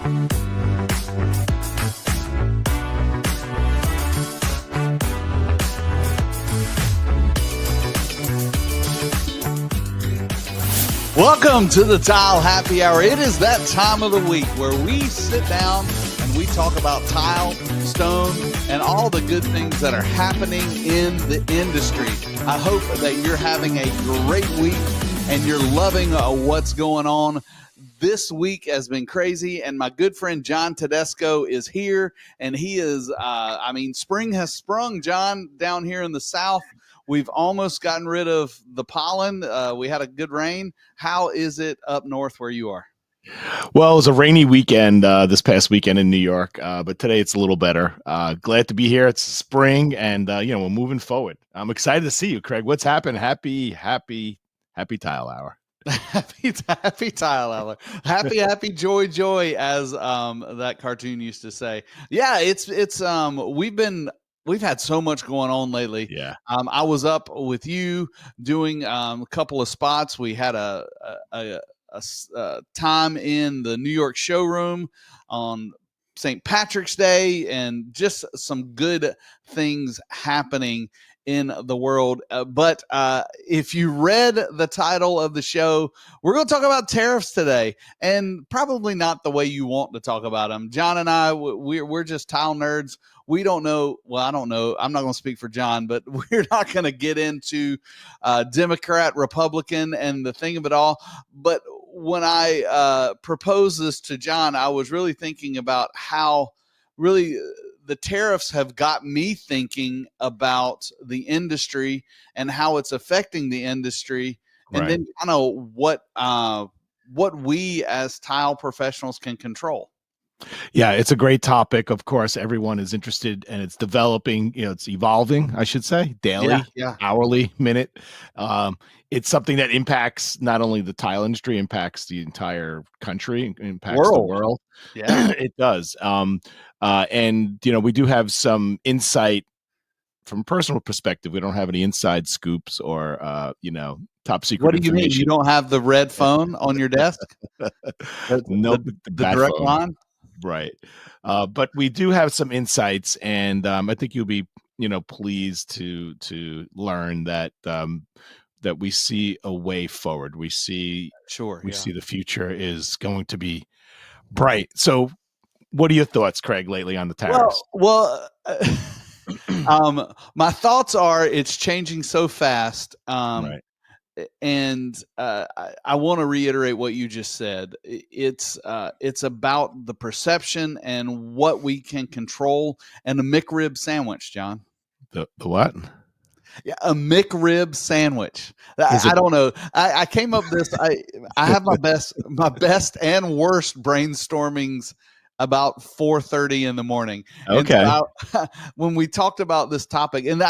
Welcome to the Tile Happy Hour. It is that time of the week where we sit down and we talk about tile, stone, and all the good things that are happening in the industry. I hope that you're having a great week and you're loving what's going on. This week has been crazy, and my good friend John Tedesco is here, and he is, spring has sprung, John, down here in the South. We've almost gotten rid of the pollen. We had a good rain. How is it up north where you are? Well, it was a rainy weekend this past weekend in New York, but today it's a little better. Glad to be here. It's spring, and we're moving forward. I'm excited to see you, Craig. What's happened? Happy Tile Hour. Happy Tile Hour. Happy joy, as that cartoon used to say. Yeah, it's we've had so much going on lately. Yeah. I was up with you doing a couple of spots. We had a time in the New York showroom on St. Patrick's Day, and just some good things happening in the world. But if you read the title of the show, we're going to talk about tariffs today, and probably not the way you want to talk about them. John and I, we're just tile nerds. We don't know. Well, I don't know. I'm not going to speak for John, but we're not going to get into Democrat, Republican, and the thing of it all. But when I proposed this to John, I was really thinking about how really the tariffs have got me thinking about the industry and how it's affecting the industry, and Right. then kind of what we as tile professionals can control. Yeah, it's a great topic. Of course, everyone is interested, and it's developing. It's evolving, I should say, daily, hourly, minute. It's something that impacts not only the tile industry, impacts the entire country, impacts the world. Yeah, it does. And we do have some insight from a personal perspective. We don't have any inside scoops or top secret. What do you mean? You don't have the red phone on your desk? Nope, the direct line. Right. But we do have some insights, and I think you'll be, pleased to learn that that we see a way forward. We see the future is going to be bright. So what are your thoughts, Craig, lately on the tariffs? Well, my thoughts are it's changing so fast. Right. And I want to reiterate what you just said. It's about the perception and what we can control, and a McRib sandwich, John. The what? Yeah, a McRib sandwich. I don't know. I came up with this. I have my best and worst brainstormings about 4:30 in the morning. Okay. When we talked about this topic, and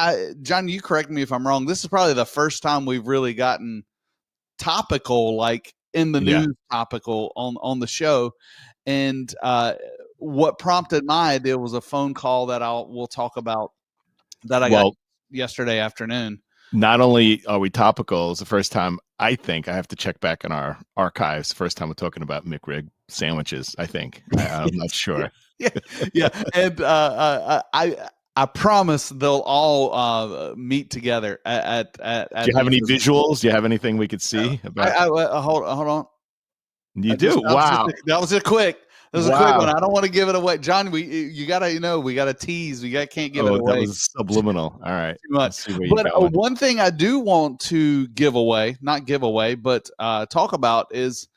John, you correct me if I'm wrong. This is probably the first time we've really gotten topical, like in the news, topical on the show. And what prompted my idea was a phone call that we'll talk about that I got yesterday afternoon. Not only are we topical, it's the first time I think I have to check back in our archives. The first time we're talking about McRib sandwiches, I think. I'm not sure. Yeah. And I promise they'll all meet together at Do you have any visuals? Do you have anything we could see? Hold on. You do? Wow. That was a quick. That was a quick one. I don't want to give it away, John. You gotta, we gotta tease. Can't give it away. That was subliminal. All right. Too much. But one thing I do want to not give away, but talk about is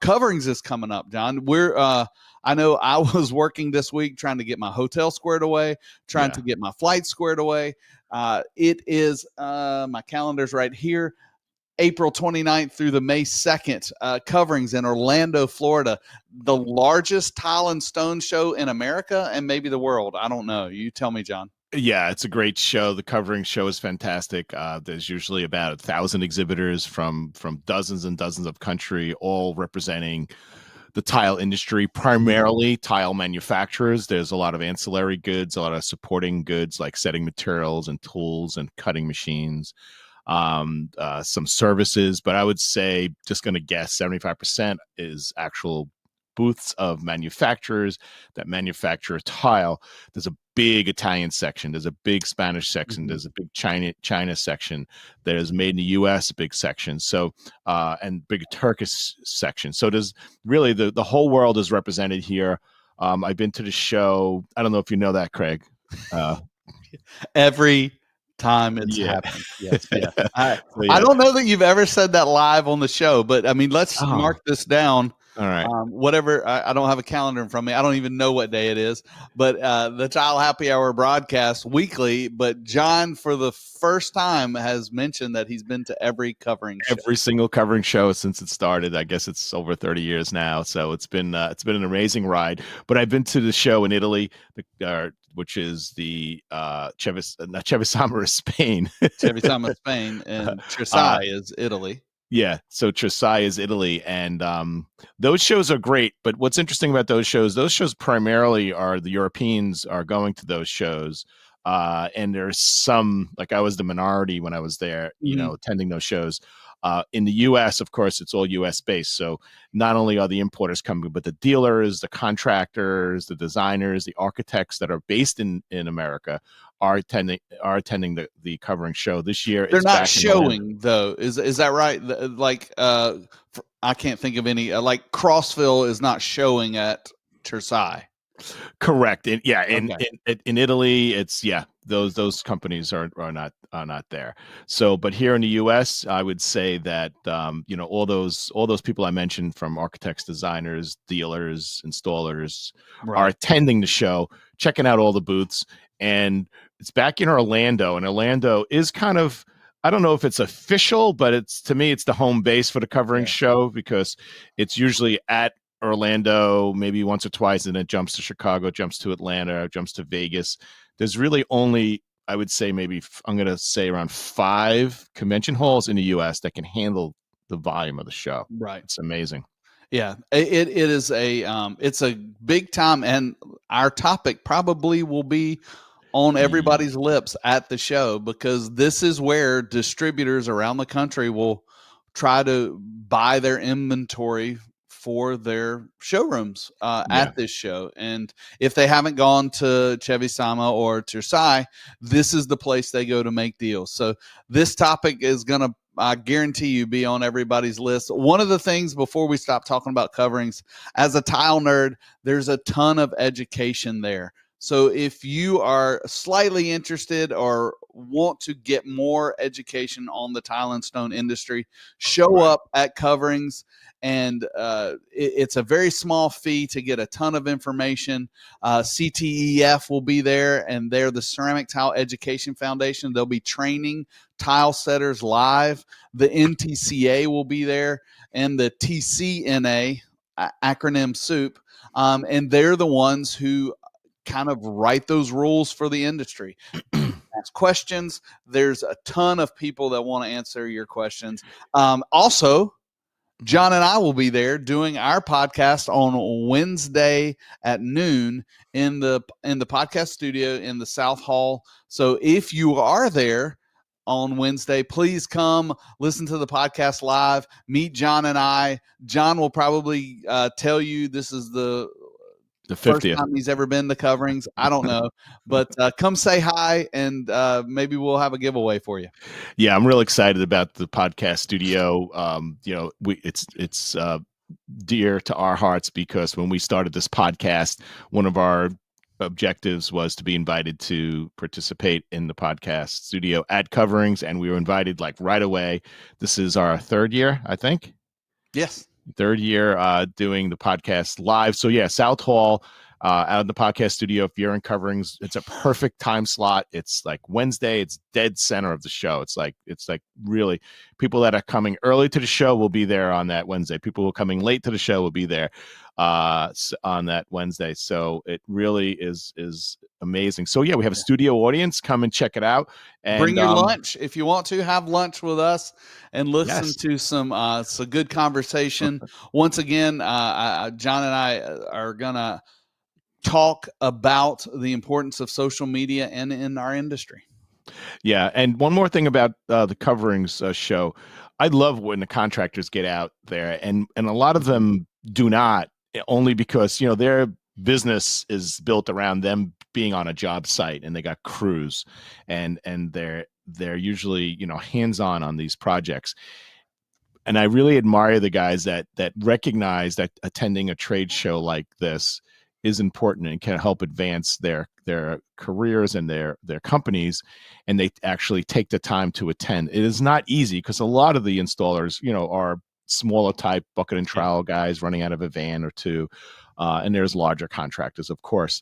coverings is coming up, John. I know I was working this week trying to get my hotel squared away, trying to get my flight squared away. It is my calendar's right here. April 29th through the May 2nd, coverings in Orlando, Florida, the largest tile and stone show in America and maybe the world. I don't know. You tell me, John. Yeah, it's a great show. The covering show is fantastic. There's usually about 1,000 exhibitors from dozens and dozens of country, all representing the tile industry, primarily tile manufacturers. There's a lot of ancillary goods, a lot of supporting goods like setting materials and tools and cutting machines, some services. But I would say, just going to guess, 75% is actual booths of manufacturers that manufacture tile. There's a big Italian section. There's a big Spanish section. Mhm. There's a big China section. There's made in the U.S. a big section. So and big Turkish section. So there's really the whole world is represented here. I've been to the show. I don't know if you know that, Craig. Every time it's Yeah. happened. Yes, yes. I So, yeah. don't know that you've ever said that live on the show, but I mean, let's Oh. mark this down. All right. Whatever. I don't have a calendar in front of me. I don't even know what day it is. But the Tile Happy Hour broadcast weekly. But John, for the first time, has mentioned that he's been to every covering show. Every single covering show since it started. I guess it's over 30 years now. So it's been an amazing ride. But I've been to the show in Italy, which is the Trevisama is Spain. Trevisama, Spain, and Trisai is Italy. Yeah, so Trisai is Italy, and those shows are great. But what's interesting about those shows primarily are the Europeans are going to those shows, and there's some, like I was the minority when I was there, attending those shows. In the U.S., of course, it's all U.S. based. So not only are the importers coming, but the dealers, the contractors, the designers, the architects that are based in America are attending the covering show this year. They're not showing though. Is that right? Like I can't think of any. Like Crossville is not showing at Trisai. Correct. In Italy, it's those companies are not there. So, but here in the U.S., I would say that all those people I mentioned, from architects, designers, dealers, installers, are attending the show, checking out all the booths, and it's back in Orlando. And Orlando is kind of, I don't know if it's official, but to me it's the home base for the covering show, because it's usually at Orlando maybe once or twice, and it jumps to Chicago, jumps to Atlanta, jumps to Vegas. There's really only, I would say, maybe I'm going to say around 5 convention halls in the U.S. that can handle the volume of the show. Right. It's amazing. Yeah, it is it's a big time, and our topic probably will be on everybody's lips at the show, because this is where distributors around the country will try to buy their inventory for their showrooms at this show. And if they haven't gone to Trevisama or Trisai, this is the place they go to make deals. So this topic is going to, I guarantee you, be on everybody's list. One of the things, before we stop talking about coverings, as a tile nerd, there's a ton of education there. So if you are slightly interested or want to get more education on the tile and stone industry, show up at coverings. And it's a very small fee to get a ton of information. CTEF will be there, and they're the Ceramic Tile Education Foundation. They'll be training tile setters live. The NTCA will be there, and the TCNA, acronym soup, and they're the ones who kind of write those rules for the industry. Ask questions. There's a ton of people that want to answer your questions. Also, John and I will be there doing our podcast on Wednesday at noon in the podcast studio in the South Hall. So if you are there on Wednesday, please come listen to the podcast live. Meet John and I. John will probably tell you this is the 50th. First time he's ever been to coverings. I don't know, but come say hi, and maybe we'll have a giveaway for you. Yeah, I'm real excited about the podcast studio. It's dear to our hearts, because when we started this podcast, one of our objectives was to be invited to participate in the podcast studio at coverings, and we were invited like right away. This is our 3rd year, I think. Yes. 3rd year doing the podcast live. So yeah, South Hall, out of the podcast studio. If you're in coverings, it's a perfect time slot. It's like Wednesday. It's dead center of the show. It's like really, people that are coming early to the show will be there on that Wednesday. People who are coming late to the show will be there on that Wednesday. So it really is amazing. So yeah, we have a studio audience. Come and check it out. And bring your lunch if you want to. Have lunch with us and listen to some good conversation. Once again, John and I are gonna talk about the importance of social media and in our industry. Yeah, and one more thing about the coverings show. I love when the contractors get out there, and a lot of them do not. only because, you know, their business is built around them being on a job site, and they got crews, and they're usually, you know, hands-on on these projects. And I really admire the guys that recognize that attending a trade show like this is important and can help advance their careers and their companies, and they actually take the time to attend. It is not easy because a lot of the installers, you know, are smaller type bucket and trowel guys running out of a van or two, and there's larger contractors, of course.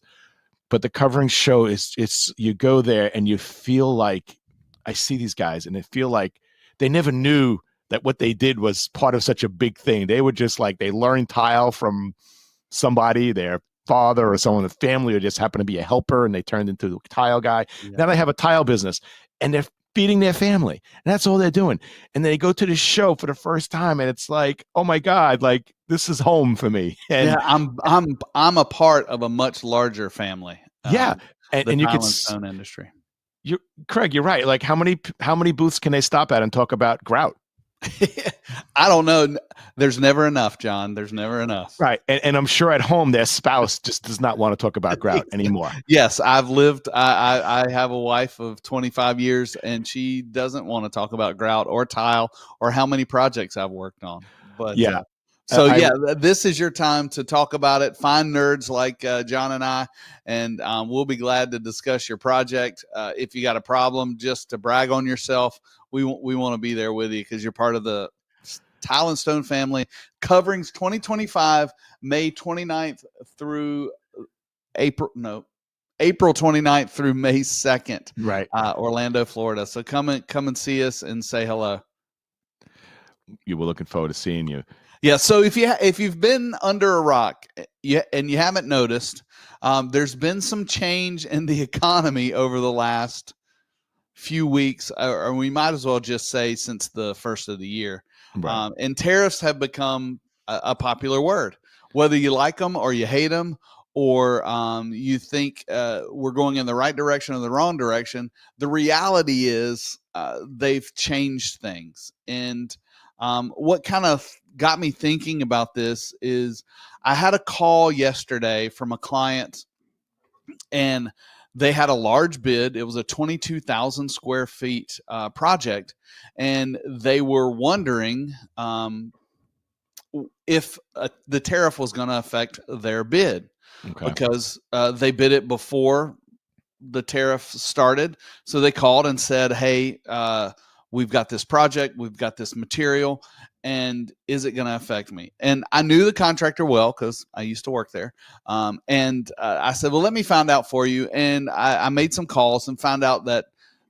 But the covering show is, it's, you go there and you feel like, I see these guys and they feel like they never knew that what they did was part of such a big thing. They were just like, they learned tile from somebody, their father or someone in the family, or just happened to be a helper, and they turned into a tile guy. Yeah. Now they have a tile business and they're feeding their family. And that's all they're doing. And they go to this show for the first time, and it's like, oh my God, like this is home for me. And yeah, I'm a part of a much larger family. Yeah. The And you tile could, and stone industry. Craig, you're right. Like how many booths can they stop at and talk about grout? I don't know. There's never enough, John. There's never enough. Right. And I'm sure at home their spouse just does not want to talk about grout anymore. Yes, I have a wife of 25 years, and she doesn't want to talk about grout or tile or how many projects I've worked on. But yeah. This is your time to talk about it. Find nerds like John and I, and we'll be glad to discuss your project. If you got a problem, just to brag on yourself, we want to be there with you because you're part of the Tile and Stone family. Coverings 2025, May 29th through April 29th through May 2nd. Right. Orlando, Florida. So come and see us and say hello. You were looking forward to seeing you. Yeah. So if you've been under a rock and you haven't noticed, there's been some change in the economy over the last few weeks, or we might as well just say since the first of the year. Right. And tariffs have become a popular word, whether you like them or you hate them, or you think we're going in the right direction or the wrong direction. The reality is they've changed things. And what kind of got me thinking about this is I had a call yesterday from a client, and they had a large bid. It was a 22,000 square feet project, and they were wondering if the tariff was going to affect their bid. Okay. Because they bid it before the tariff started. So they called and said, hey, we've got this project, we've got this material, and is it going to affect me? And I knew the contractor well because I used to work there. And I said, well, let me find out for you. And I made some calls and found out that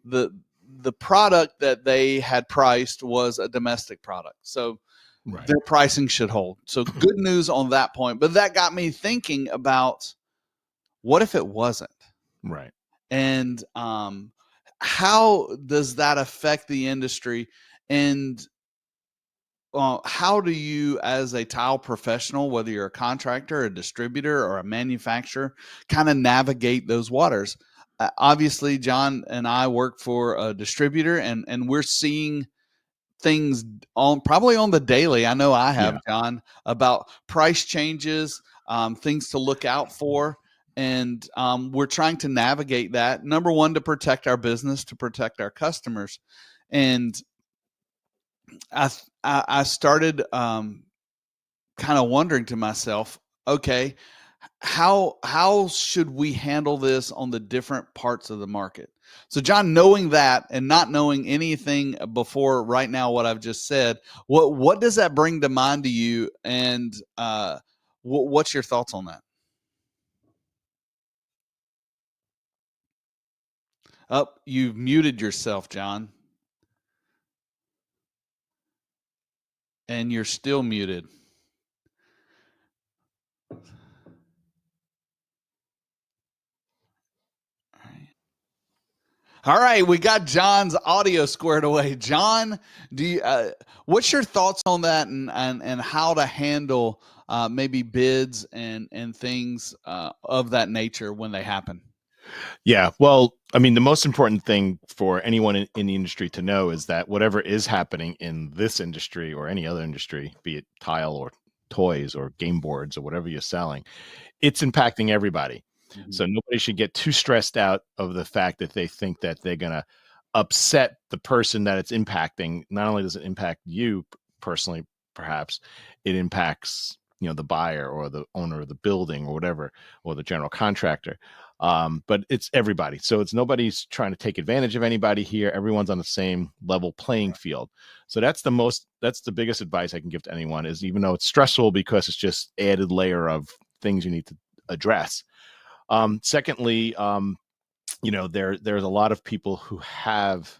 the product that they had priced was a domestic product. So right. Their pricing should hold. So good news on that point. But that got me thinking about, what if it wasn't? Right. And how does that affect the industry? And how do you, as a tile professional, whether you're a contractor, a distributor, or a manufacturer, kind of navigate those waters? Obviously, John and I work for a distributor, and we're seeing things probably on the daily. I know I have, John, about price changes, things to look out for. And we're trying to navigate that. Number one, to protect our business, to protect our customers. And I started kind of wondering to myself, okay, how should we handle this on the different parts of the market? So, John, knowing that and not knowing anything before right now, what I've just said, what does that bring to mind to you? And what's your thoughts on that? Oh, you've muted yourself, John. And you're still muted. All right, we got John's audio squared away. John, do you, what's your thoughts on that, and how to handle maybe bids and things of that nature when they happen? Yeah, well, I mean, the most important thing for anyone in the industry to know is that whatever is happening in this industry or any other industry, be it tile or toys or game boards or whatever you're selling, it's impacting everybody. Mm-hmm. So nobody should get too stressed out of the fact that they think that they're going to upset the person that it's impacting. Not only does it impact you personally, perhaps it impacts, the buyer or the owner of the building or whatever, or the general contractor. But it's everybody. So it's nobody's trying to take advantage of anybody here. Everyone's on the same level playing field. So that's the biggest advice I can give to anyone, is even though it's stressful because it's just added layer of things you need to address. Secondly, there's a lot of people who have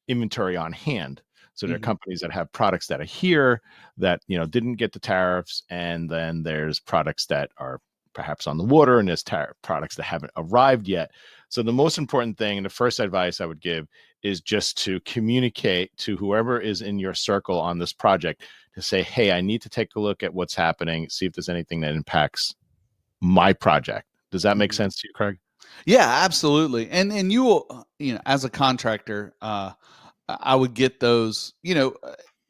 inventory on hand. So there are companies that have products that are here that, didn't get the tariffs. And then there's products that are perhaps on the water, and there's products that haven't arrived yet. So the most important thing, and the first advice I would give, is just to communicate to whoever is in your circle on this project to say, hey, I need to take a look at what's happening, see if there's anything that impacts my project. Does that make sense to you, Craig? Yeah, absolutely. And you will, as a contractor, I would get those,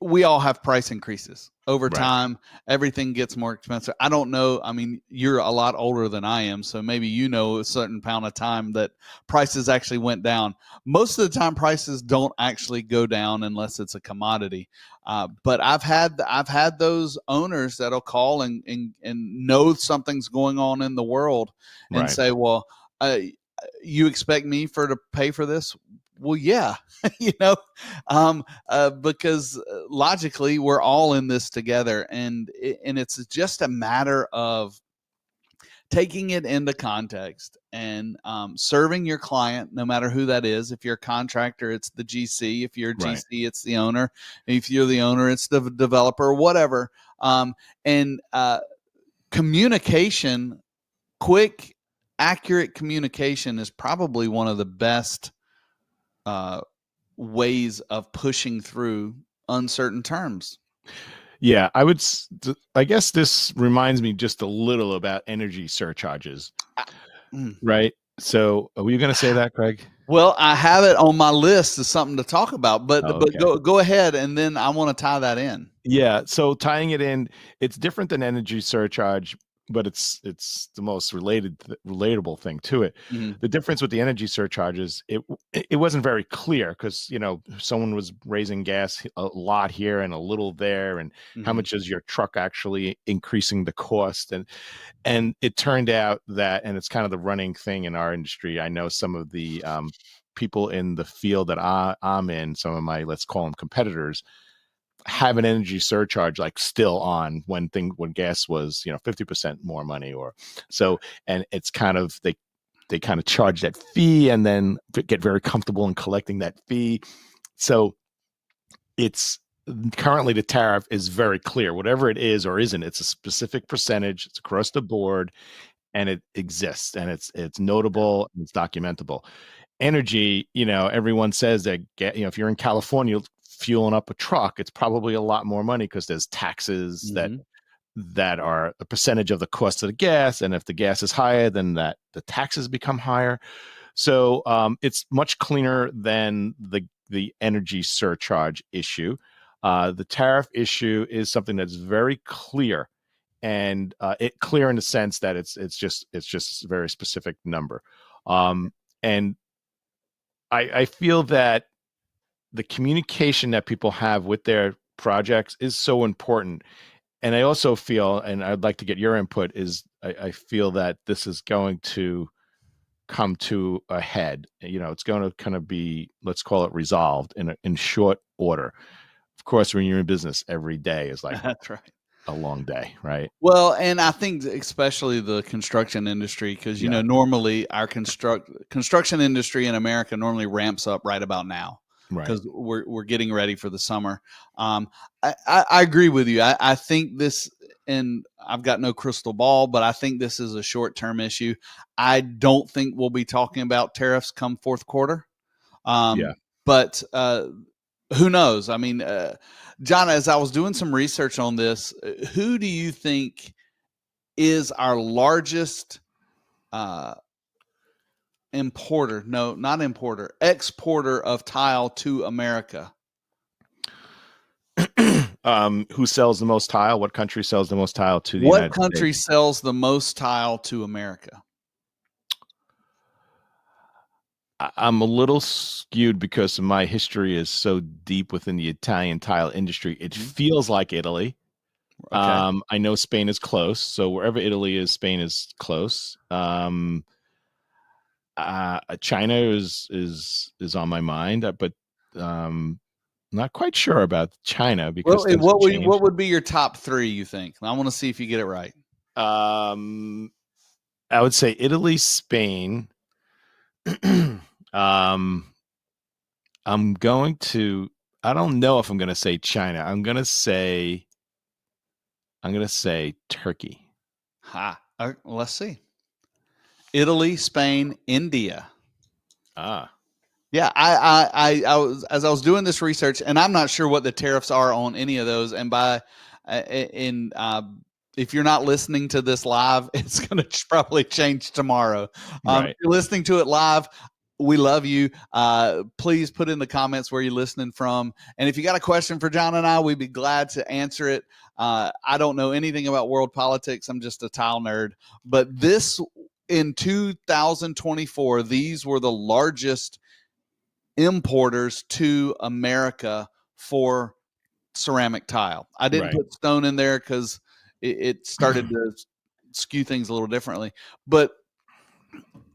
we all have price increases over time. Everything gets more expensive. I don't know. I mean, you're a lot older than I am, so maybe a certain amount of time that prices actually went down. Most of the time, prices don't actually go down unless it's a commodity. But I've had those owners that'll call and know something's going on in the world and say, well, you expect me to pay for this? Well, yeah, because logically we're all in this together, and it's just a matter of taking it into context and serving your client, no matter who that is. If you're a contractor, it's the GC. If you're a GC, it's the owner. If you're the owner, it's the developer, whatever. And communication, quick, accurate communication is probably one of the best ways of pushing through uncertain terms. Yeah, I guess this reminds me just a little about energy surcharges, right? So were you going to say that, Craig? Well, I have it on my list as something to talk about, but go ahead, and then I want to tie that in. Yeah, so tying it in, it's different than energy surcharge, but it's the most relatable thing to it. The difference with the energy surcharges, it wasn't very clear because someone was raising gas a lot here and a little there, and how much is your truck actually increasing the cost, and it turned out that, and it's kind of the running thing in our industry. I know some of the people in the field that I'm in, some of my, let's call them competitors, have an energy surcharge like still on when gas was 50% more money, or so, and it's kind of they kind of charge that fee and then get very comfortable in collecting that fee. So it's currently, the tariff is very clear. Whatever it is or isn't, it's a specific percentage. It's across the board, and it exists, and it's notable, and it's documentable. Energy, everyone says that if you're in California fueling up a truck, it's probably a lot more money because there's taxes that are a percentage of the cost of the gas, and if the gas is higher, then the taxes become higher. So it's much cleaner than the energy surcharge issue. The tariff issue is something that's very clear, and clear in the sense that it's just a very specific number. And I feel that the communication that people have with their projects is so important. And I also feel, and I'd like to get your input, is I feel that this is going to come to a head. It's going to kind of be, let's call it, resolved in short order. Of course, when you're in business, every day is like that's right, a long day, right? Well, and I think especially the construction industry, because normally our construction industry in America normally ramps up right about now, because we're getting ready for the summer. I agree with you. I think this, and I've got no crystal ball, but I think this is a short-term issue. I don't think we'll be talking about tariffs come fourth quarter. But who knows? I mean, John, as I was doing some research on this, who do you think is our largest importer? No, not importer, exporter of tile to America? Who sells the most tile? What country sells the most tile to the What United country States? sells the most tile to America? I'm a little skewed because my history is so deep within the Italian tile industry. It feels like Italy. Okay. I know Spain is close, so wherever Italy is, Spain is close. China is on my mind, but not quite sure about China because Well, things have what changed. would be your top three, you think? I want to see if you get it right. I would say Italy, Spain. um, I'm going to. I don't know if I'm going to say China. I'm going to say Turkey. Ha. Let's see. Italy, Spain, India. Ah, Yeah, I was, as I was doing this research, and I'm not sure what the tariffs are on any of those. And by in if you're not listening to this live, it's going to probably change tomorrow. If right. you're listening to it live, we love you. Please put in the comments where you're listening from, and if you got a question for John and I, we'd be glad to answer it. I don't know anything about world politics. I'm just a tile nerd, but this in 2024, these were the largest importers to America for ceramic tile. I didn't Right. put stone in there because it started to skew things a little differently. But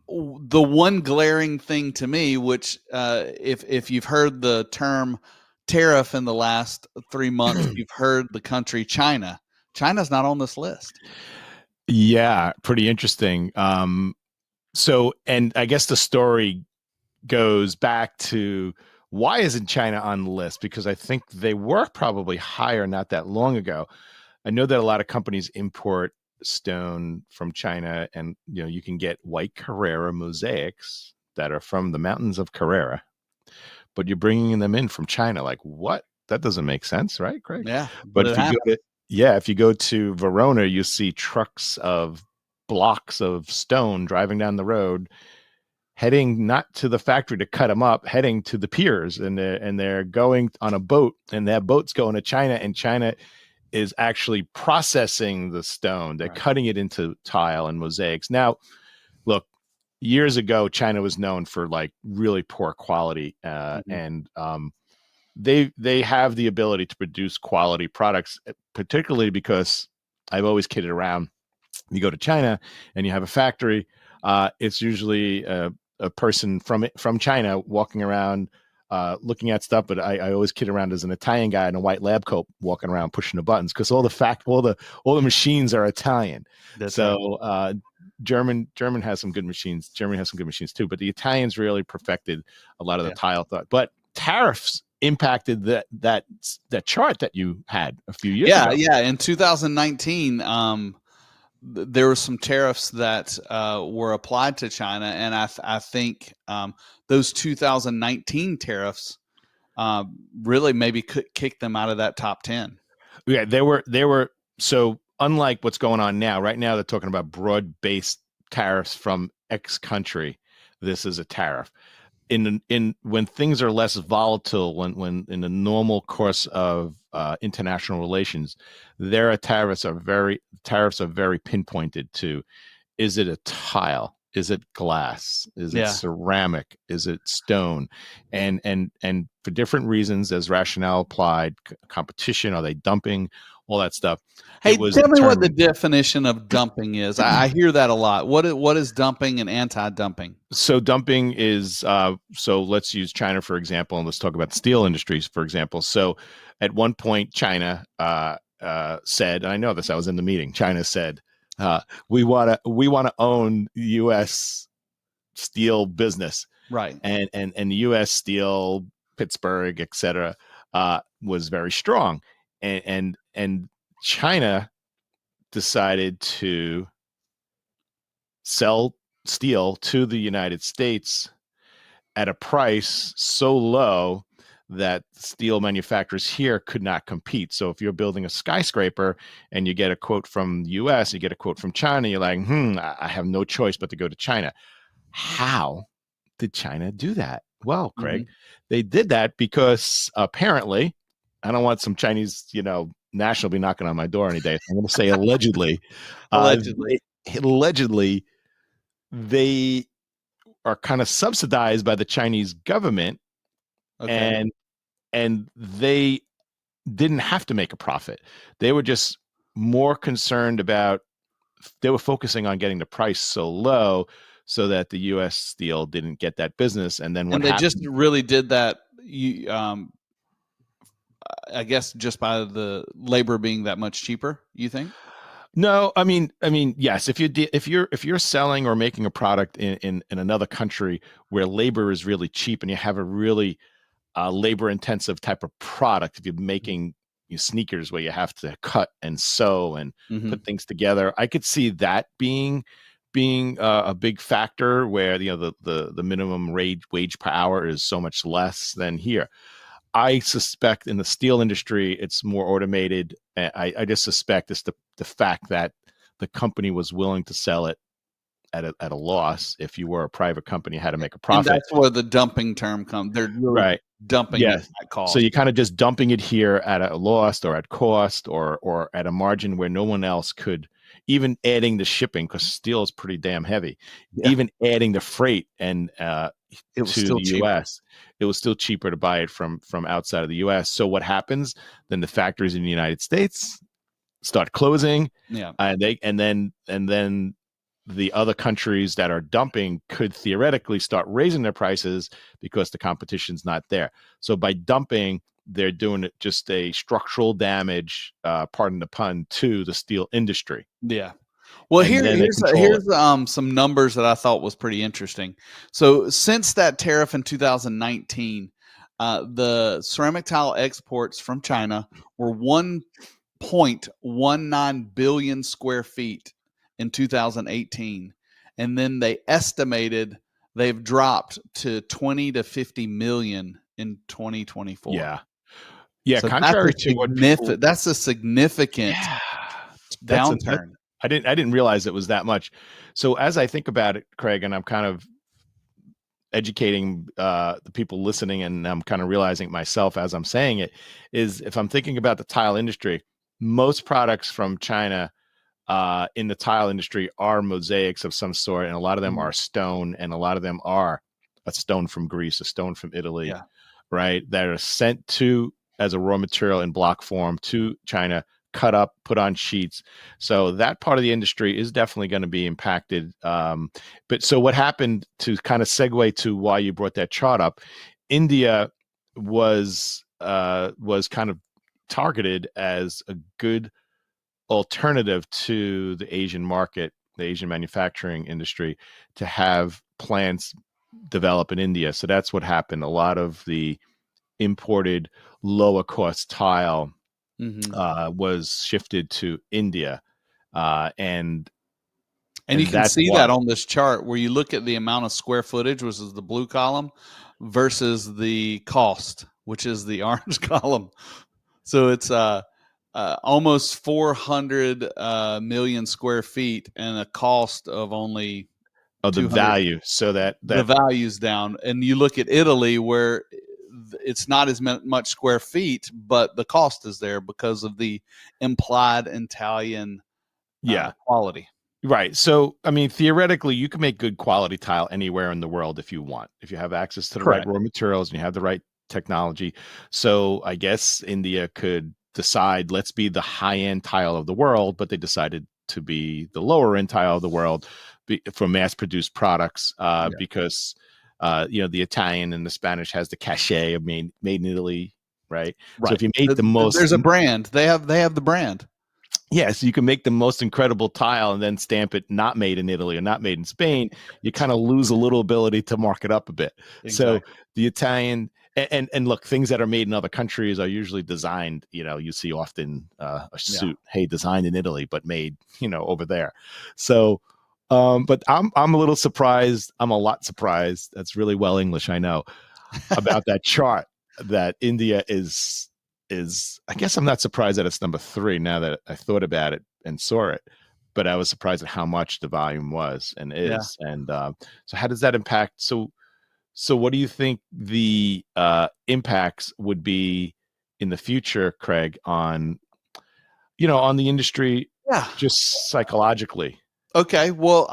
the one glaring thing to me, which if you've heard the term tariff in the last 3 months, you've heard the country China. China's not on this list. Yeah, pretty interesting. So, and I guess the story goes back to why isn't China on the list? Because I think they were probably higher not that long ago. I know that a lot of companies import stone from China, and you can get white Carrara mosaics that are from the mountains of Carrara, but you're bringing them in from China. Like, what? That doesn't make sense, right, Craig? Yeah, But but it if you go happened. to if you go to Verona, you see trucks of blocks of stone driving down the road, heading not to the factory to cut them up, heading to the piers, and they're going on a boat, and that boat's going to China, and China is actually processing the stone. They're cutting it into tile and mosaics. Now, look, years ago, China was known for like really poor quality, and they have the ability to produce quality products, particularly because I've always kidded around. You go to China and you have a factory. It's usually a person from China walking around looking at stuff, but I always kid around as an Italian guy in a white lab coat walking around pushing the buttons because all the machines are Italian. That's So German has some good machines. Germany has some good machines too, but the Italians really perfected a lot of the tile thought. But tariffs impacted that chart that you had a few years ago. Yeah. In 2019, there were some tariffs that were applied to China, and I think those 2019 tariffs really maybe could kick them out of that top 10. Yeah, they were so unlike what's going on now. Right now, they're talking about broad-based tariffs from X country. This is a tariff. In when things are less volatile, when in the normal course of international relations, their tariffs are very pinpointed to: is it a tile? Is it glass? Is it ceramic? Is it stone? And for different reasons, as rationale applied, competition, are they dumping? All that stuff. Hey, It was tell me what the determined. definition of dumping is. I hear that a lot. What is dumping and anti-dumping? So dumping is so let's use China for example, and let's talk about the steel industries for example. So at one point, China said, and I know this, I was in the meeting. China said, we want to own U.S. steel business, Right. and the U.S. steel, Pittsburgh, etc., was very strong, and China decided to sell steel to the United States at a price so low that steel manufacturers here could not compete. So if you're building a skyscraper and you get a quote from the US, you get a quote from China, you're like, I have no choice but to go to China. How did China do that? Well, Craig, they did that because apparently I don't want some Chinese, national be knocking on my door any day. I'm going to say allegedly. Allegedly. Allegedly, they are kind of subsidized by the Chinese government, Okay. and they didn't have to make a profit. They were just more concerned about. They were focusing on getting the price so low so that the U.S. steel didn't get that business. And then what And they happened? just really did that. I guess just by the labor being that much cheaper. You think? No, I mean, yes. If you're selling or making a product in another country where labor is really cheap and you have a really labor intensive type of product, if you're making sneakers where you have to cut and sew and put things together, I could see that being a big factor where the minimum wage per hour is so much less than here. I suspect in the steel industry, it's more automated. I just suspect it's the fact that the company was willing to sell it at a loss. If you were a private company, had to make a profit. And that's where the dumping term comes. They're really right. dumping Yeah. that cost. So you're kind of just dumping it here at a loss or at cost or at a margin where no one else could, even adding the shipping, because steel is pretty damn heavy. Yeah. Even adding the freight and it was to still the cheaper. US, it was still cheaper to buy it from outside of the US. So what happens? Then the factories in the United States start closing. Yeah. And then the other countries that are dumping could theoretically start raising their prices because the competition's not there. So by dumping, they're doing just a structural damage, pardon the pun, to the steel industry. Yeah. Well, here's some numbers that I thought was pretty interesting. So since that tariff in 2019, the ceramic tile exports from China were 1.19 billion square feet in 2018. And then they estimated they've dropped to 20 to 50 million in 2024. Yeah. Yeah. So contrary to what people, that's a significant downturn. I didn't realize it was that much. So as I think about it, Craig, and I'm kind of educating the people listening, and I'm kind of realizing it myself as I'm saying it, is if I'm thinking about the tile industry, most products from China in the tile industry are mosaics of some sort, and a lot of them are stone, and a lot of them are a stone from Greece, a stone from Italy, right? That are sent to as a raw material in block form to China, cut up, put on sheets. So that part of the industry is definitely going to be impacted. But so what happened, to kind of segue to why you brought that chart up, India was kind of targeted as a good alternative to the Asian market, the Asian manufacturing industry, to have plants develop in India. So that's what happened. A lot of the imported lower cost tile was shifted to India. And you can see that on this chart where you look at the amount of square footage, which is the blue column, versus the cost, which is the orange column. So it's almost 400 million square feet and a cost of only the value. So that the value's down. And you look at Italy, where it's not as much square feet, but the cost is there because of the implied Italian quality. Right. So, I mean, theoretically, you can make good quality tile anywhere in the world if you want, if you have access to the right raw materials and you have the right technology. So I guess India could decide, let's be the high-end tile of the world, but they decided to be the lower-end tile of the world for mass-produced products because the Italian and the Spanish has the cachet of made in Italy, right? So if you make the most, there's a brand. They have the brand. Yeah, so you can make the most incredible tile and then stamp it not made in Italy or not made in Spain. You kind of lose a little ability to mark it up a bit. Exactly. So the Italian and look, things that are made in other countries are usually designed. You see often a suit, hey, designed in Italy but made over there. So. But I'm a little surprised. I'm a lot surprised. That's really well English, I know, about that chart that India is. I guess I'm not surprised that it's number 3 now that I thought about it and saw it, but I was surprised at how much the volume was and is. Yeah. And so how does that impact? So what do you think the impacts would be in the future, Craig, on on the industry, Yeah. just psychologically? Okay. Well,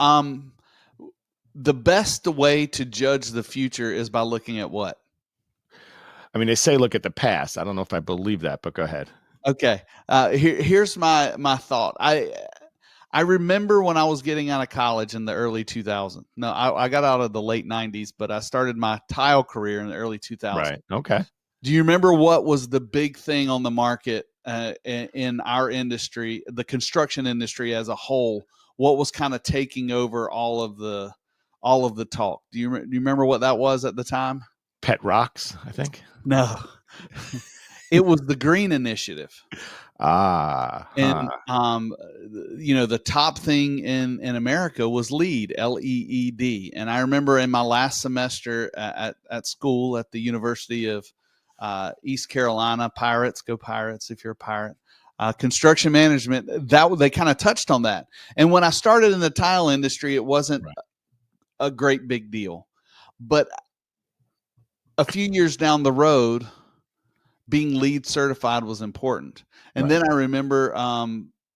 the best way to judge the future is by looking at what? I mean, they say look at the past. I don't know if I believe that, but go ahead. Okay. Here's my thought. I remember when I was getting out of college in the early 2000s. No, I got out of the late 90s, but I started my tile career in the early 2000s. Right. Okay. Do you remember what was the big thing on the market in our industry, the construction industry as a whole? What was kind of taking over all of the talk? Do you remember what that was at the time? Pet rocks, I think. No, it was the Green Initiative. And the top thing in America was LEED, LEED. And I remember in my last semester at school at the University of East Carolina, Pirates, go Pirates if you're a Pirate. Construction management, that they kind of touched on that. And when I started in the tile industry, it wasn't a great big deal. But a few years down the road, being LEED certified was important. And then I remember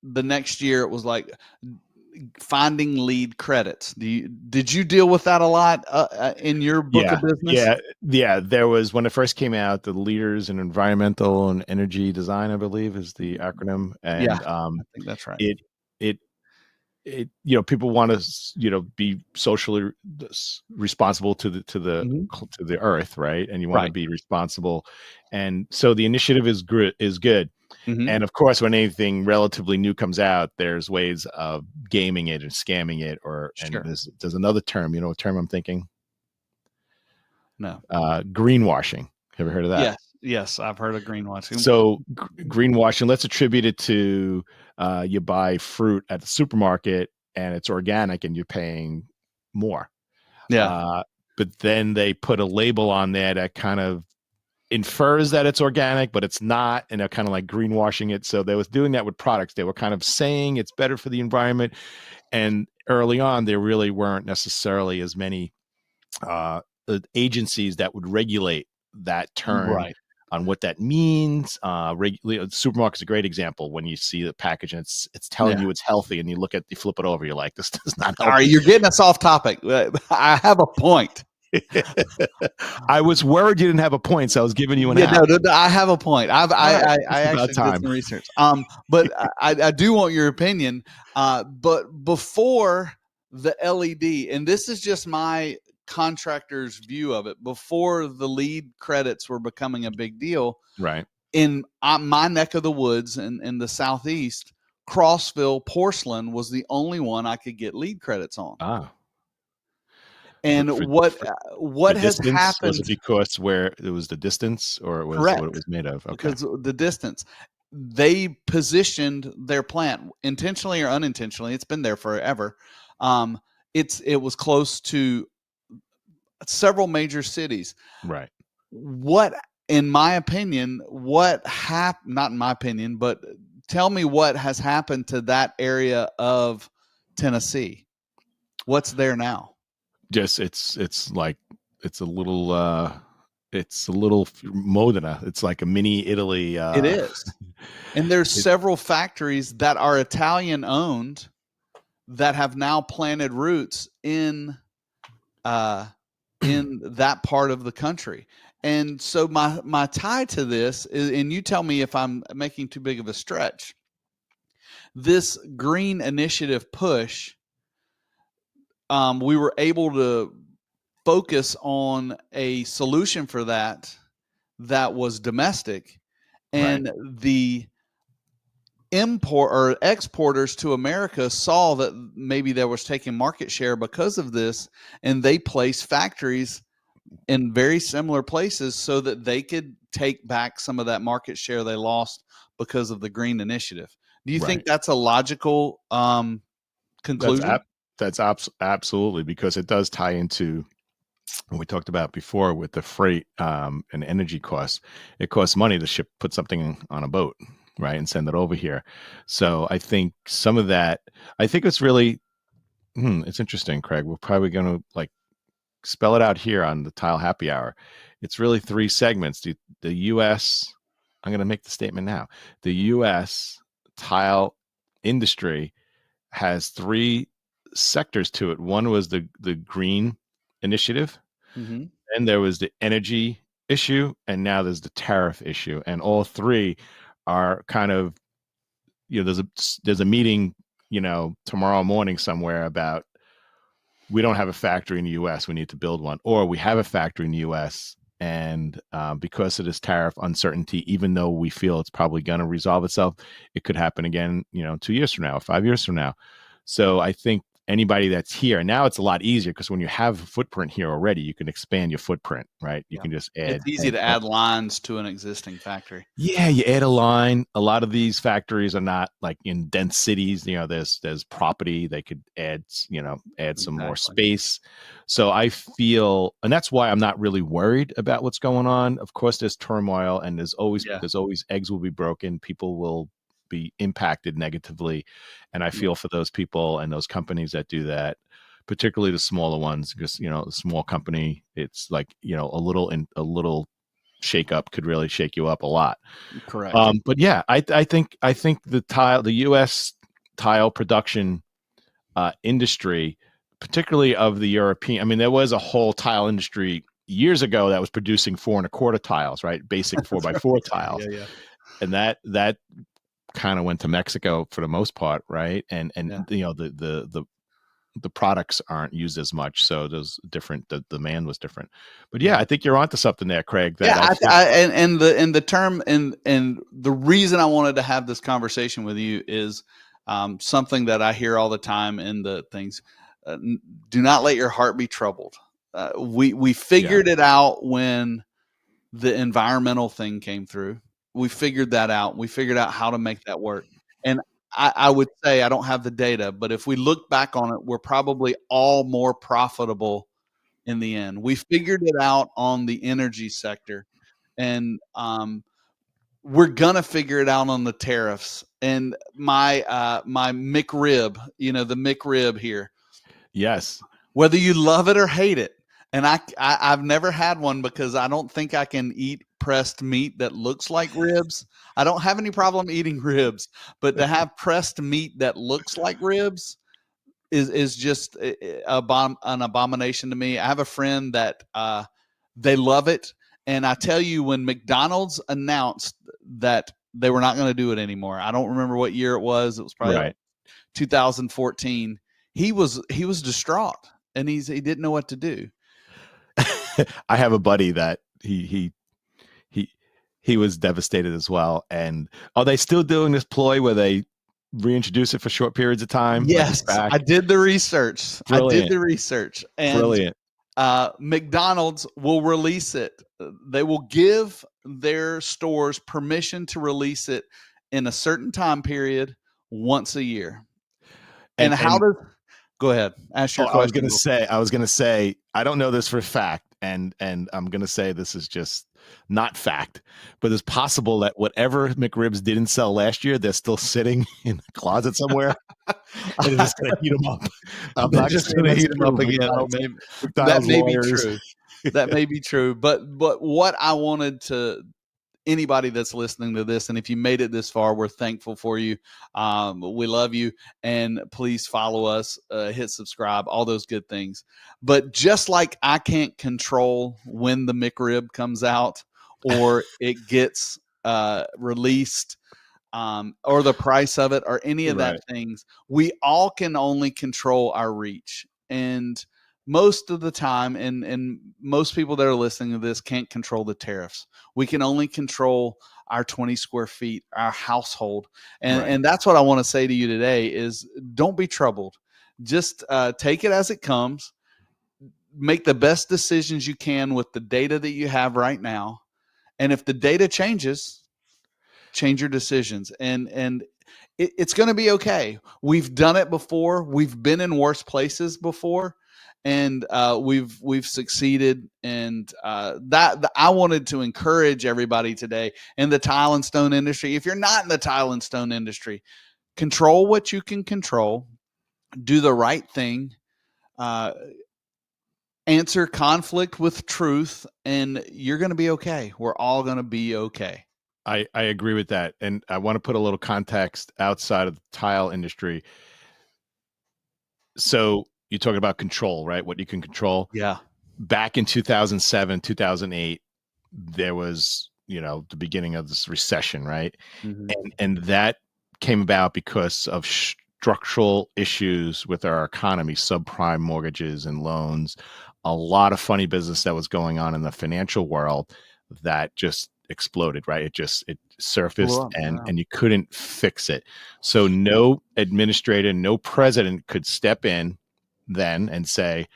the next year it was like finding LEED credits. Did you deal with that a lot in your book of business? Yeah. There was, when it first came out, the Leaders in Environmental and Energy Design, I believe, is the acronym. And I think that's right. It people want to be socially responsible to the earth, right? And you want to be responsible, and so the initiative is good. Mm-hmm. And of course, when anything relatively new comes out, there's ways of gaming it and scamming it, and there's another term. You know what term I'm thinking? No. Greenwashing. Ever heard of that? Yes, I've heard of greenwashing. So greenwashing, let's attribute it to you buy fruit at the supermarket and it's organic and you're paying more. Yeah. But then they put a label on there that kind of infers that it's organic, but it's not, and they're kind of like greenwashing it. So they was doing that with products. They were kind of saying it's better for the environment. And early on, there really weren't necessarily as many agencies that would regulate that term on what that means. The supermarket's a great example. When you see the package and it's telling you it's healthy, and you flip it over, you're like, this does not help. All right, you're getting us off topic. I have a point. I was worried you didn't have a point, so I was giving you an out. No, I have a point. I actually did some research. But I do want your opinion. But before the LED, and this is just my contractor's view of it, before the LEED credits were becoming a big deal, right? In my neck of the woods in the Southeast, Crossville porcelain was the only one I could get LEED credits on. And what has happened? Was it because where it was the distance, or it was what it was made of? Okay. Because the distance. They positioned their plant intentionally or unintentionally. It's been there forever. It was close to several major cities. Right. What, in my opinion, not in my opinion, but tell me what has happened to that area of Tennessee. What's there now? Just it's a little Modena. It's like a mini Italy. It is. And there's several factories that are Italian owned that have now planted roots in that part of the country. And so my tie to this is, and you tell me if I'm making too big of a stretch, this green initiative push, we were able to focus on a solution for that was domestic, and the import or exporters to America saw that maybe they was taking market share because of this, and they placed factories in very similar places so that they could take back some of that market share they lost because of the green initiative. Do you think that's a logical conclusion? That's absolutely, because it does tie into what we talked about before with the freight and energy costs. It costs money to put something on a boat, right, and send it over here. So I think some of that, I think it's really, it's interesting, Craig. We're probably going to spell it out here on the Tile Happy Hour. It's really 3 segments: the U.S., I'm going to make the statement now. The U.S. tile industry has three sectors to it. One was the green initiative, Mm-hmm. and there was the energy issue, and now there's the tariff issue. And all three are kind of, there's a meeting, tomorrow morning somewhere about, we don't have a factory in the U.S. We need to build one, or we have a factory in the U.S. and because of this tariff uncertainty, even though we feel it's probably going to resolve itself, it could happen again, 2 years from now, 5 years from now. So I think anybody that's here now, it's a lot easier because when you have a footprint here already, you can expand your footprint, right? You can just add. It's easy to add lines to an existing factory. Yeah, you add a line. A lot of these factories are not like in dense cities. There's property they could add, add some more space. So I feel, and that's why I'm not really worried about what's going on. Of course, there's turmoil, and there's always eggs will be broken. People will be impacted negatively, and I feel for those people and those companies that do that, particularly the smaller ones, because a small company, it's like a little shake up could really shake you up a lot. Correct. But yeah, I think the U.S. tile production industry, particularly of the European, I mean, there was a whole tile industry years ago that was producing 4.25 tiles, right? Basic 4x4 tiles. Yeah. And that kind of went to Mexico for the most part, right? And the products aren't used as much, so there's different. The demand was different, but yeah, I think you're onto something there, Craig. And the term and the reason I wanted to have this conversation with you is something that I hear all the time in the things. Do not let your heart be troubled. We figured it out when the environmental thing came through. We figured that out. We figured out how to make that work. And I would say, I don't have the data, but if we look back on it, we're probably all more profitable in the end. We figured it out on the energy sector, and we're gonna figure it out on the tariffs. And my McRib, the McRib here. Yes. Whether you love it or hate it. And I've never had one because I don't think I can eat pressed meat that looks like ribs. I don't have any problem eating ribs, but to have pressed meat that looks like ribs is just an abomination to me. I have a friend that they love it. And I tell you, when McDonald's announced that they were not going to do it anymore, I don't remember what year it was. It was probably like 2014. He was distraught, and he didn't know what to do. I have a buddy that he was devastated as well. And are they still doing this ploy where they reintroduce it for short periods of time? Yes, I did the research. Brilliant. And brilliant. McDonald's will release it. They will give their stores permission to release it in a certain time period once a year. And how does? Go ahead. Ask your question. I was gonna say, I don't know this for a fact, and I'm gonna say this is just not fact, but it's possible that whatever McRibs didn't sell last year, they're still sitting in the closet somewhere. And they're just gonna heat them up. I'm not just gonna heat them up again. That may be true. That may be true. But what I wanted to anybody that's listening to this, and if you made it this far, we're thankful for you. We love you, and please follow us, hit subscribe, all those good things. But just like I can't control when the McRib comes out or it gets released, or the price of it or any of that things, we all can only control our reach. And most of the time, and most people that are listening to this can't control the tariffs. We can only control our 20 square feet, our household. And that's what I want to say to you today is don't be troubled. Just take it as it comes. Make the best decisions you can with the data that you have right now. And if the data changes, change your decisions. And it's going to be okay. We've done it before. We've been in worse places before. And we've succeeded, and that I wanted to encourage everybody today in the tile and stone industry. If you're not in the tile and stone industry, control what you can control, do the right thing, answer conflict with truth, and you're going to be okay. We're all going to be okay. I agree with that. And I want to put a little context outside of the tile industry. So you're talking about control, right? What you can control. Yeah. Back in 2007, 2008, there was, the beginning of this recession, right? Hmm. And that came about because of structural issues with our economy, subprime mortgages and loans, a lot of funny business that was going on in the financial world that just exploded, right? It Blew surfaced, up. and Yeah. and you couldn't fix it. So no administrator, no president could step in then and say,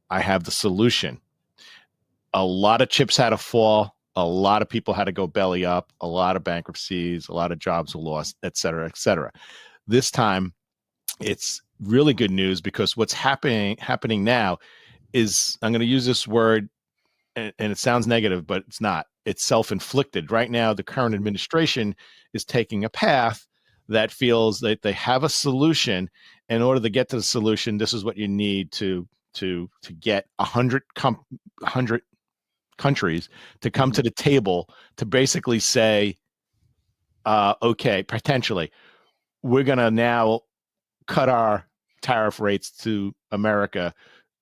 I have the solution. A lot of chips had to fall. A lot of people had to go belly up. A lot of bankruptcies, a lot of jobs were lost, et cetera, et cetera. This time, it's really good news because what's happening now is, I'm going to use this word, and it sounds negative, but it's not. It's self-inflicted. Right now, the current administration is taking a path that feels that they have a solution. In order to get to the solution, this is what you need to get 100 countries to come to the table to basically say, okay, potentially, we're going to now cut our tariff rates to America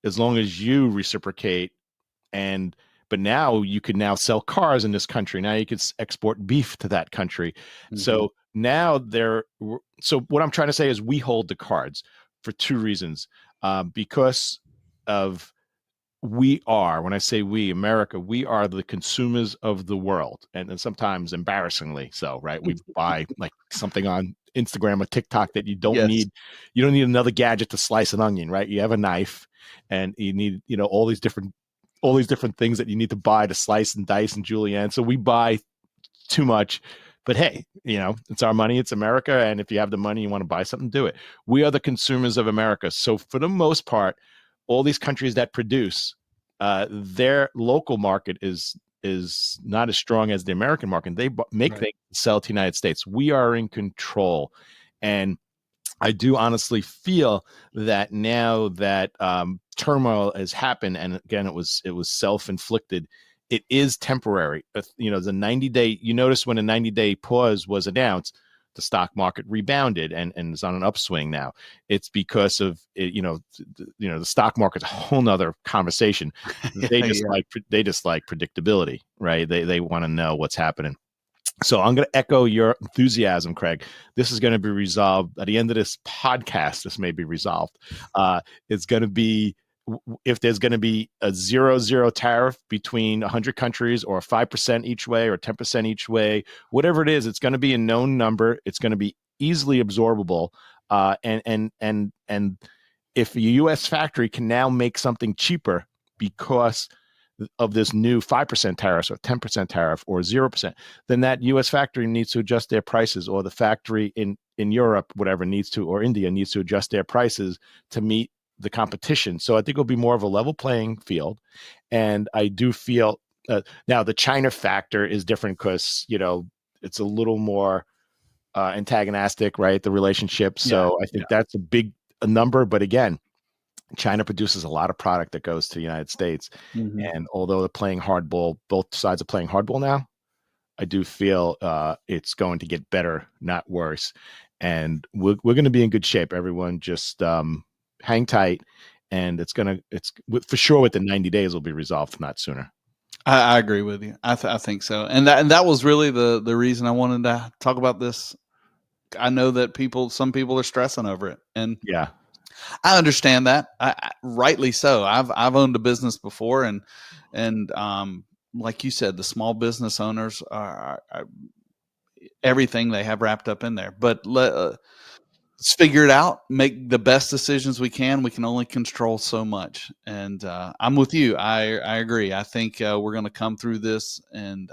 as long as you reciprocate. But now you can now sell cars in this country. Now you can export beef to that country. Mm-hmm. So now so what I'm trying to say is we hold the cards for two reasons. Because of, when I say we, America, we are the consumers of the world. And sometimes embarrassingly so, right? We buy like something on Instagram or TikTok that you don't Yes. need. You don't need another gadget to slice an onion, right? You have a knife, and you need, all these different things that you need to buy to slice and dice and julienne. So we buy too much. But hey, it's our money, it's America. And if you have the money, you want to buy something, do it. We are the consumers of America. So for the most part, all these countries that produce, their local market is not as strong as the American market. They make Right. things to sell to the United States. We are in control. And I do honestly feel that now that turmoil has happened, and again, it was self-inflicted. It is temporary. The 90-day. You notice when a 90-day pause was announced, the stock market rebounded and is on an upswing now. It's because of it, the stock market's a whole nother conversation. They just like predictability, right? They want to know what's happening. So I'm going to echo your enthusiasm, Craig. This is going to be resolved at the end of this podcast. This may be resolved. It's going to be, if there's going to be a 0-0 tariff between 100 countries, or 5% each way, or 10% each way, whatever it is, it's going to be a known number. It's going to be easily absorbable. And if a U.S. factory can now make something cheaper because of this new 5% tariff, or 10% tariff, or 0%, then that U.S. factory needs to adjust their prices, or the factory in Europe, whatever, needs to, or India needs to adjust their prices to meet the competition. So I think it'll be more of a level playing field. And I do feel now the China factor is different because, it's a little more antagonistic, right? The relationship. So I think that's a number. But again, China produces a lot of product that goes to the United States. Mm-hmm. And although they're playing hardball, both sides are playing hardball now, I do feel it's going to get better, not worse. And we're going to be in good shape. Everyone just hang tight. And it's for sure within 90 days will be resolved, if not sooner. I agree with you. I think so. And that was really the reason I wanted to talk about this. I know that some people are stressing over it. And yeah, I understand that. Rightly so. I've owned a business before, and like you said, the small business owners are everything they have wrapped up in there. But let's figure it out. Make the best decisions we can. We can only control so much. And I'm with you. I agree. I think we're going to come through this, and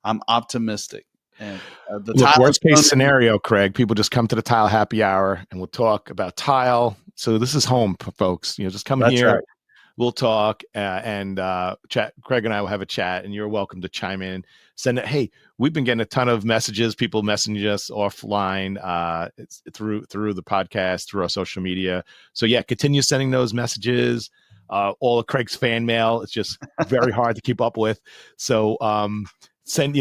I'm optimistic. And look, worst case scenario, Craig, people just come to the Tile Happy Hour and we'll talk about tile. So this is home, folks. Just come here. Right. We'll talk and chat. Craig and I will have a chat, and you're welcome to chime in. Send it. Hey, we've been getting a ton of messages. People messaging us offline it's through the podcast, through our social media. So yeah, continue sending those messages. All of Craig's fan mail. It's just very hard to keep up with. So send,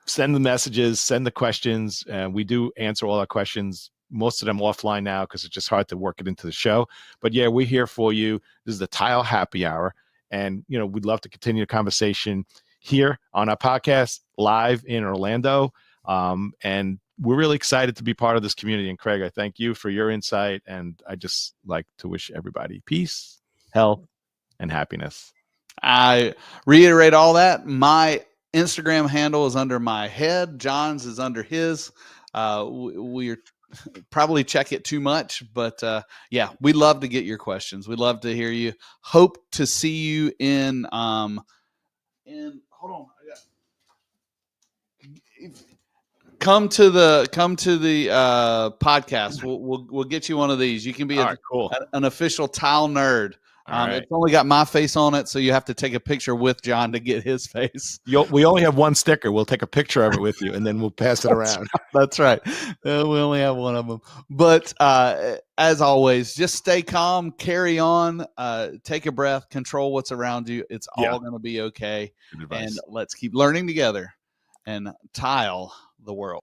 send the messages, send the questions. We do answer all our questions, most of them offline now because it's just hard to work it into the show. But yeah, we're here for you. This is the Tile Happy Hour. And, we'd love to continue the conversation here on our podcast live in Orlando. And we're really excited to be part of this community. And Craig, I thank you for your insight. And I just like to wish everybody peace, health, and happiness. I reiterate all that. My Instagram handle is under my head. John's is under his. We're probably check it too much, but yeah, we love to get your questions. We love to hear you. Hope to see you in hold on. Come to the podcast. We'll get you one of these. You can be cool. an official tile nerd. Right. It's only got my face on it, so you have to take a picture with John to get his face. We only have one sticker. We'll take a picture of it with you, and then we'll pass it around. That's right. We only have one of them. But as always, just stay calm, carry on, take a breath, control what's around you. It's all going to be okay. And let's keep learning together and tile the world.